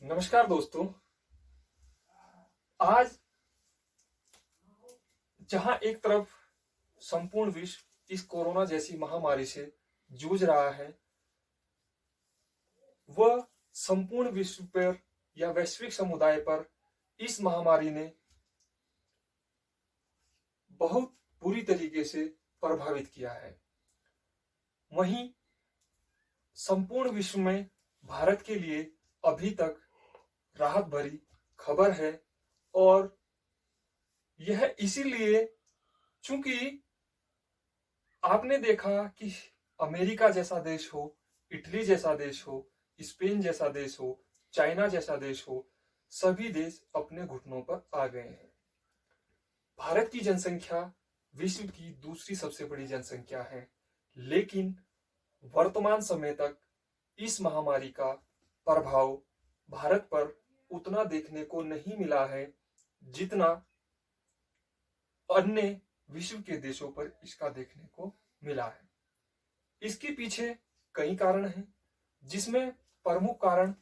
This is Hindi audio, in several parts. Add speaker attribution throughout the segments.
Speaker 1: नमस्कार दोस्तों। आज जहां एक तरफ संपूर्ण विश्व इस कोरोना जैसी महामारी से जूझ रहा है, वह संपूर्ण विश्व पर या वैश्विक समुदाय पर इस महामारी ने बहुत बुरी तरीके से प्रभावित किया है। वहीं संपूर्ण विश्व में भारत के लिए अभी तक राहत भरी खबर है, और यह इसीलिए चूंकि आपने देखा कि अमेरिका जैसा देश हो, इटली जैसा देश हो, स्पेन जैसा देश हो, चाइना जैसा देश हो, सभी देश अपने घुटनों पर आ गए हैं। भारत की जनसंख्या विश्व की दूसरी सबसे बड़ी जनसंख्या है, लेकिन वर्तमान समय तक इस महामारी का प्रभाव भारत पर उतना देखने को नहीं मिला है जितना अन्य विश्व के देशों पर इसका देखने को मिला है। इसके पीछे कई कारण हैं, जिसमें प्रमुख कारण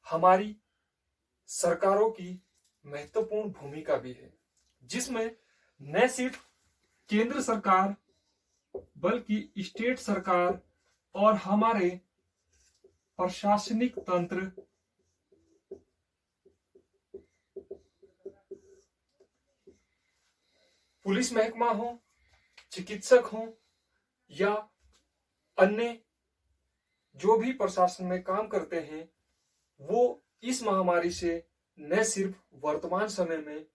Speaker 1: हमारी सरकारों की महत्वपूर्ण भूमिका भी है, जिसमें न सिर्फ केंद्र सरकार बल्कि स्टेट सरकार और हमारे प्रशासनिक तंत्र पुलिस महकमा हो, चिकित्सक हो या अन्य जो भी प्रशासन में काम करते हैं, वो इस महामारी से न सिर्फ वर्तमान समय में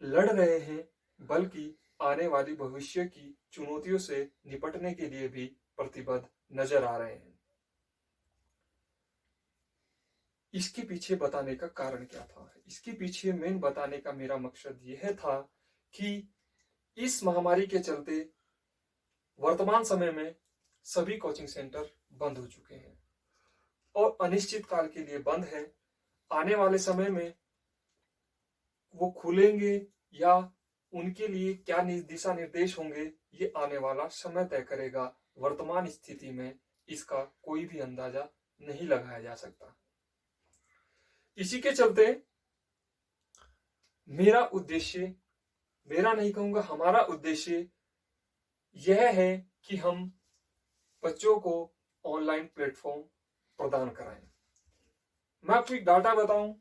Speaker 1: लड़ रहे हैं, बल्कि आने वाली भविष्य की चुनौतियों से निपटने के लिए भी प्रतिबद्ध नजर आ रहे हैं। इसके पीछे बताने का कारण क्या था? इसके पीछे मेन बताने का मेरा मकसद यह था कि इस महामारी के चलते वर्तमान समय में सभी कोचिंग सेंटर बंद हो चुके हैं और अनिश्चित काल के लिए बंद है। आने वाले समय में वो खुलेंगे या उनके लिए क्या दिशा निर्देश होंगे, ये आने वाला समय तय करेगा। वर्तमान स्थिति में इसका कोई भी अंदाजा नहीं लगाया जा सकता। इसी के चलते मेरा उद्देश्य, मेरा नहीं कहूंगा, हमारा उद्देश्य यह है कि हम बच्चों को ऑनलाइन प्लेटफॉर्म प्रदान कराएं। मैं आपको एक डाटा बताऊं,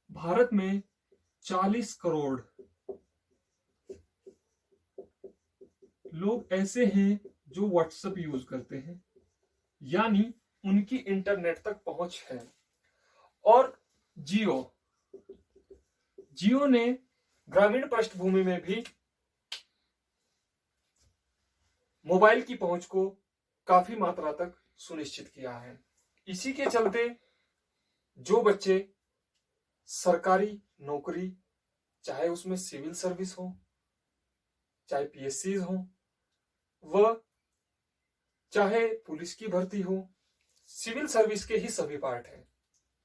Speaker 1: भारत में 40 करोड़ लोग ऐसे हैं जो व्हाट्सएप यूज करते हैं, यानी उनकी इंटरनेट तक पहुंच है। और जियो ने ग्रामीण पृष्ठभूमि में भी मोबाइल की पहुंच को काफी मात्रा तक सुनिश्चित किया है। इसी के चलते जो बच्चे सरकारी नौकरी, चाहे उसमें सिविल सर्विस हो, चाहे पीएससी हो, वह चाहे पुलिस की भर्ती हो, सिविल सर्विस के ही सभी पार्ट हैं,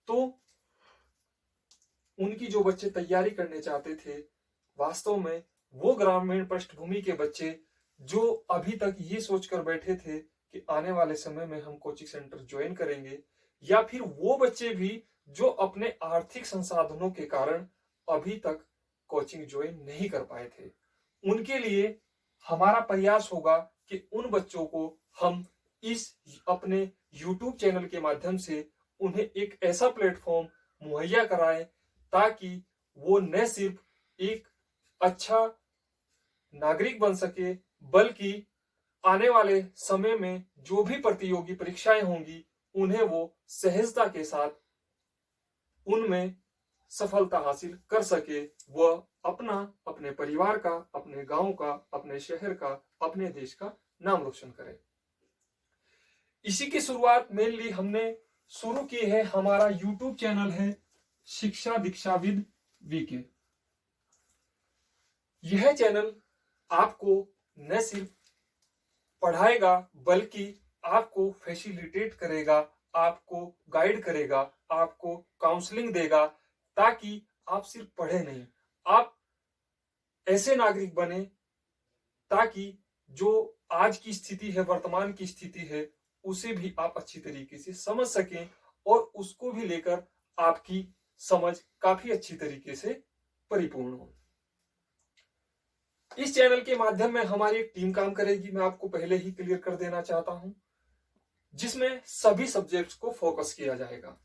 Speaker 1: तो उनकी जो बच्चे तैयारी करने चाहते थे, वास्तव में वो ग्रामीण पृष्ठभूमि के बच्चे जो अभी तक ये सोचकर बैठे थे कि आने वाले समय में हम कोचिंग सेंटर ज्वाइन करेंगे, या फिर वो बच्चे भी जो अपने आर्थिक संसाधनों के कारण अभी तक कोचिंग ज्वाइन नहीं कर पाए थे, उनके लिए हमारा प्रयास होगा कि उन बच्चों को हम इस अपने YouTube चैनल के माध्यम से उन्हें एक ऐसा प्लेटफॉर्म मुहैया कराएं ताकि वो न सिर्फ एक अच्छा नागरिक बन सके, बल्कि आने वाले समय में जो भी प्रतियोगी परीक्षाएं होंगी, उन्हें वो सहजता के साथ उनमें सफलता हासिल कर सके। वह अपना, अपने परिवार का, अपने गांव का, अपने शहर का, अपने देश का नाम रोशन करे। इसी की शुरुआत मेनली हमने शुरू की है, हमारा YouTube चैनल है शिक्षा दीक्षाविद वीके। यह चैनल आपको न सिर्फ पढ़ाएगा, बल्कि आपको फैसिलिटेट करेगा, आपको गाइड करेगा, आपको काउंसलिंग देगा, ताकि आप सिर्फ पढ़े नहीं, आप ऐसे नागरिक बने ताकि जो आज की स्थिति है, वर्तमान की स्थिति है, उसे भी आप अच्छी तरीके से समझ सकें और उसको भी लेकर आपकी समझ काफी अच्छी तरीके से परिपूर्ण हो। इस चैनल के माध्यम में हमारी एक टीम काम करेगी, मैं आपको पहले ही क्लियर कर देना चाहता हूं, जिसमें सभी सब्जेक्ट्स को फोकस किया जाएगा।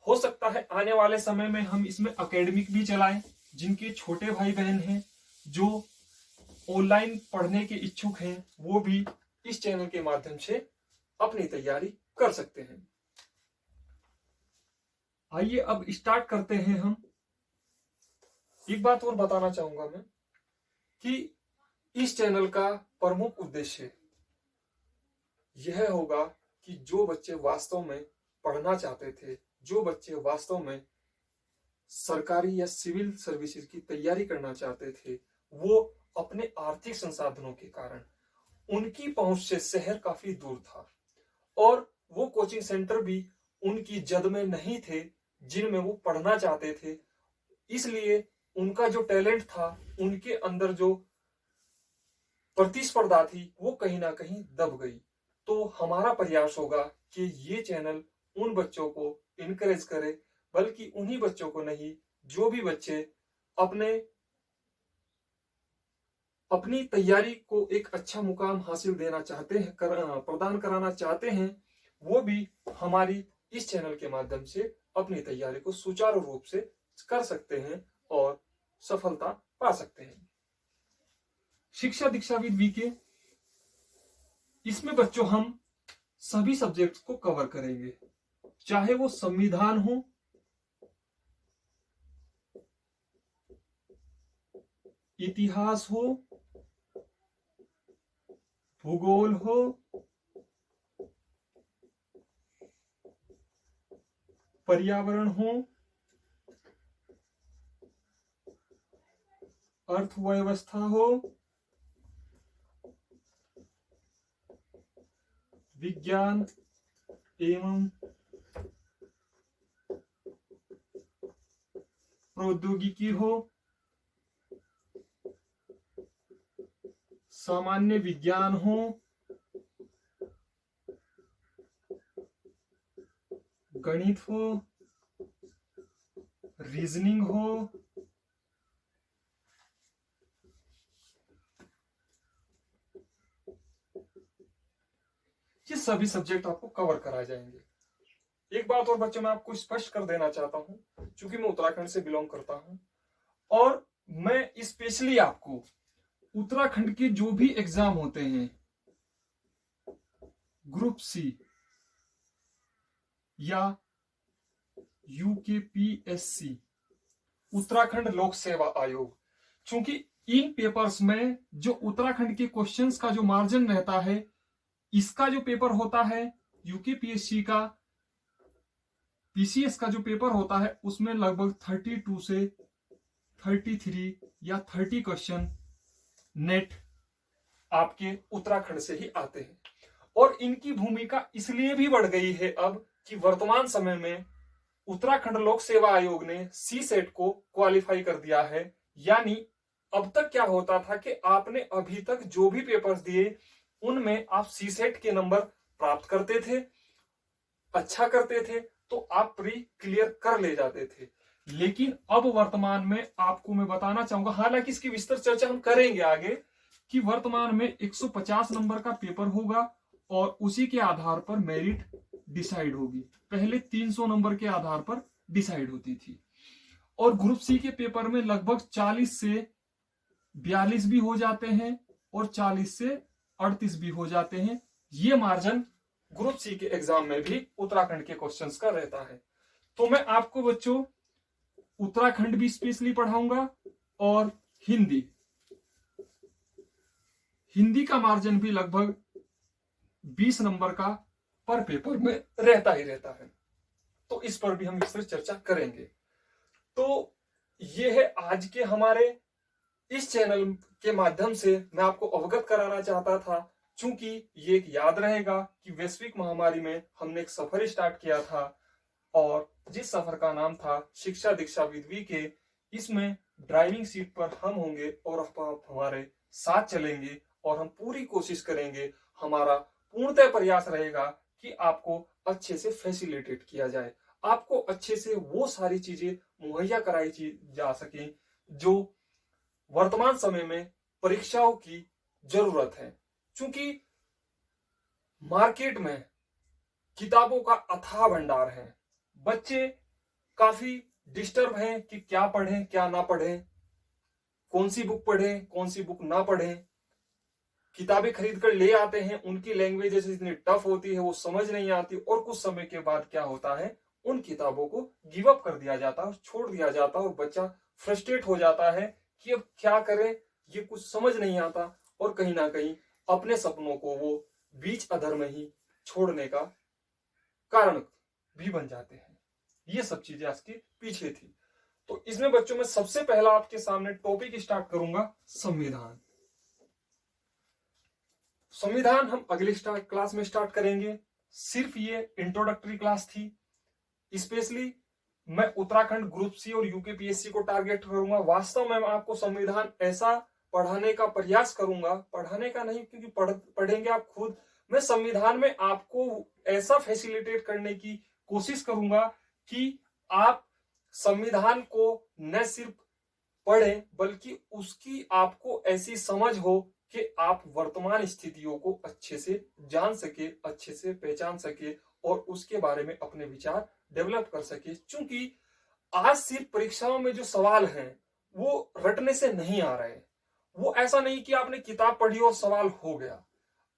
Speaker 1: हो सकता है आने वाले समय में हम इसमें एकेडमिक भी चलाएं। जिनके छोटे भाई बहन हैं जो ऑनलाइन पढ़ने के इच्छुक हैं, वो भी इस चैनल के माध्यम से अपनी तैयारी कर सकते हैं। आइए अब स्टार्ट करते हैं हम। एक बात और बताना चाहूंगा मैं कि इस चैनल का प्रमुख उद्देश्य यह होगा कि जो बच्चे वास्तव में पढ़ना चाहते थे, जो बच्चे वास्तव में सरकारी या सिविल सर्विसेज की तैयारी करना चाहते थे, वो अपने आर्थिक संसाधनों के कारण उनकी पहुंच से शहर काफी दूर था और वो कोचिंग सेंटर भी उनकी जद में नहीं थे जिनमें वो पढ़ना चाहते थे। इसलिए उनका जो टैलेंट था, उनके अंदर जो प्रतिस्पर्धा थी, वो कहीं ना कहीं दब गई। तो हमारा प्रयास होगा कि ये चैनल उन बच्चों को इनकरेज करे, बल्कि उन्हीं बच्चों को नहीं, जो भी बच्चे अपनी तैयारी को एक अच्छा मुकाम हासिल देना चाहते हैं, प्रदान कराना चाहते हैं, वो भी हमारी इस चैनल के माध्यम से अपनी तैयारी को सुचारू रूप से कर सकते हैं और सफलता पा सकते हैं। शिक्षा दीक्षाविद वीके, इसमें बच्चों हम सभी सब्जेक्ट्स को कवर करेंगे, चाहे वो संविधान हो, इतिहास हो, भूगोल हो, पर्यावरण हो, अर्थव्यवस्था हो, विज्ञान एवं प्रौद्योगिकी हो, सामान्य विज्ञान हो, गणित हो, रीजनिंग हो, ये सभी सब्जेक्ट आपको कवर कराए जाएंगे। एक बात और बच्चों मैं आपको स्पष्ट कर देना चाहता हूं, क्योंकि मैं उत्तराखंड से बिलोंग करता हूं और मैं स्पेशली आपको उत्तराखंड के जो भी एग्जाम होते हैं, ग्रुप सी या यूकेपीएससी, उत्तराखंड लोक सेवा आयोग, चूंकि इन पेपर्स में जो उत्तराखंड के क्वेश्चंस का जो मार्जिन रहता है, इसका जो पेपर होता है यूकेपीएससी का, पीसीएस का जो पेपर होता है, उसमें लगभग 32 से 33 या 30 क्वेश्चन नेट आपके उत्तराखंड से ही आते हैं। और इनकी भूमिका इसलिए भी बढ़ गई है अब कि वर्तमान समय में उत्तराखंड लोक सेवा आयोग ने सी सेट को क्वालिफाई कर दिया है। यानी अब तक क्या होता था कि आपने अभी तक जो भी पेपर्स दिए उनमें आप सी सेट के नंबर प्राप्त करते थे, अच्छा करते थे, तो आप प्री क्लियर कर ले जाते थे। लेकिन अब वर्तमान में आपको मैं बताना चाहूंगा, हालांकि इसकी विस्तृत चर्चा हम करेंगे आगे, कि वर्तमान में 150 नंबर का पेपर होगा और उसी के आधार पर मेरिट डिसाइड होगी। पहले 300 नंबर के आधार पर डिसाइड होती थी और ग्रुप सी के पेपर में लगभग 40 से 42 भी हो जाते हैं और 40 से 38 भी हो जाते हैं। ये मार्जिन ग्रुप सी के एग्जाम में भी उत्तराखंड के क्वेश्चंस का रहता है। तो मैं आपको बच्चों उत्तराखंड भी स्पेशली पढ़ाऊंगा और हिंदी का मार्जिन भी लगभग 20 नंबर का पर पेपर में रहता ही रहता है। तो इस पर भी हम विस्तृत चर्चा करेंगे। तो ये है आज के हमारे इस चैनल के माध्यम से मैं आपको अवगत कराना चाहता था, चूंकि ये एक याद रहेगा कि वैश्विक महामारी में हमने एक सफर स्टार्ट किया था और जिस सफर का नाम था शिक्षा दीक्षाविद वीके। इसमें ड्राइविंग सीट पर हम होंगे और आप हमारे साथ चलेंगे और हम पूरी कोशिश करेंगे हमारा पूर्णतः प्रयास रहेगा कि आपको अच्छे से फैसिलिटेट किया जाए, आपको अच्छे से वो सारी चीजें मुहैया कराई जा सके जो वर्तमान समय में परीक्षाओं की जरूरत है। क्योंकि मार्केट में किताबों का अथाह भंडार है, बच्चे काफी डिस्टर्ब हैं कि क्या पढ़ें क्या ना पढ़ें, कौन सी बुक पढ़ें कौन सी बुक ना पढ़ें। किताबें खरीद कर ले आते हैं, उनकी लैंग्वेज इतनी टफ होती है, वो समझ नहीं आती, और कुछ समय के बाद क्या होता है, उन किताबों को गिव अप कर दिया जाता है, छोड़ दिया जाता है, और बच्चा फ्रस्ट्रेट हो जाता है कि अब क्या करें, ये कुछ समझ नहीं आता, और कहीं ना कहीं अपने सपनों को वो बीच अधर में ही छोड़ने का कारण भी बन जाते हैं। ये सब चीजें इसके पीछे थी। तो इसमें बच्चों में सबसे पहला आपके सामने टॉपिक स्टार्ट करूंगा, संविधान। संविधान हम अगले क्लास में स्टार्ट करेंगे। सिर्फ ये इंट्रोडक्टरी क्लास थी। स्पेशली मैं उत्तराखंड ग्रुप सी और यूकेपीएससी को टारगेट करूंगा। वास्तव में मैं आपको संविधान ऐसा पढ़ाने का प्रयास करूंगा, पढ़ाने का नहीं क्योंकि पढ़ेंगे आप खुद, मैं संविधान में आपको ऐसा फैसिलिटेट करने की कोशिश करूंगा कि आप संविधान को न सिर्फ पढ़ें बल्कि उसकी आपको ऐसी समझ हो कि आप वर्तमान स्थितियों को अच्छे से जान सके, अच्छे से पहचान सके, और उसके बारे में अपने विचार डेवलप कर सके। क्योंकि आज सिर्फ परीक्षाओं में जो सवाल हैं वो रटने से नहीं आ रहे। वो ऐसा नहीं कि आपने किताब पढ़ी और सवाल हो गया।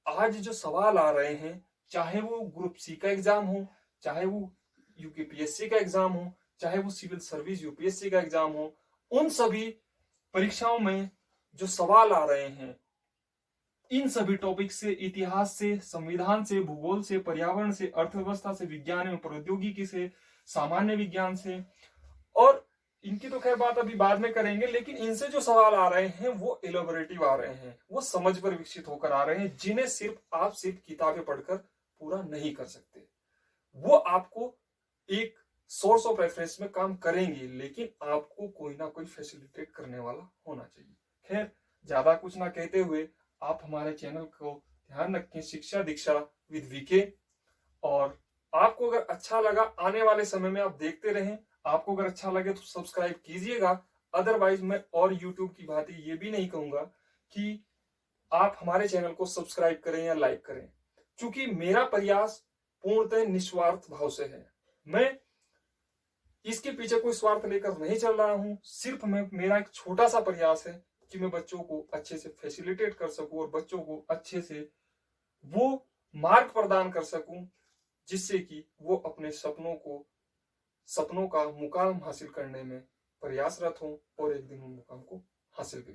Speaker 1: आज जो सवाल आ रहे हैं, चाहे वो ग्रुप सी का एग्जाम हो, चाहे वो यूकेपीएससी का एग्जाम हो, चाहे वो सिविल सर्विस यूपीएससी का एग्जाम हो, उन सभी परीक्षाओं में जो सवाल आ रहे हैं, इन सभी टॉपिक से, इतिहास से, संविधान से, भूगोल से, पर्यावरण से, अर्थव्यवस्था से, विज्ञान एवं प्रौद्योगिकी से, सामान्य विज्ञान से, और इनकी तो खैर बात अभी बाद में करेंगे, लेकिन इनसे जो सवाल आ रहे हैं वो इलेबोरेटिव आ रहे हैं, वो समझ पर विकसित होकर आ रहे हैं, जिन्हें आप सिर्फ किताबें पढ़कर पूरा नहीं कर सकते। वो आपको एक सोर्स ऑफ रेफरेंस में काम करेंगे, लेकिन आपको कोई ना कोई फैसिलिटेट करने वाला होना चाहिए। खैर, ज्यादा कुछ ना कहते हुए आप हमारे चैनल को ध्यान रखें, शिक्षा दीक्षा विद वीके, और आपको अगर अच्छा लगा, आने वाले समय में आप देखते रहें। आपको अगर अच्छा लगे तो सब्सक्राइब कीजिएगा। अदरवाइज मैं और यूट्यूब की भांति ये भी नहीं कहूंगा कि आप हमारे चैनल को सब्सक्राइब करें या लाइक करें, क्योंकि मेरा प्रयास पूर्णतः निस्वार्थ भाव से है। मैं इसके पीछे कोई स्वार्थ लेकर नहीं चल रहा हूं। सिर्फ मेरा एक छोटा सा प्रयास है कि मैं बच्चों को अच्छे से फैसिलिटेट कर सकूं और बच्चों को अच्छे से वो मार्ग प्रदान कर सकूं, जिससे कि वो अपने सपनों का मुकाम हासिल करने में प्रयासरत हों और एक दिन उन मुकाम को हासिल भी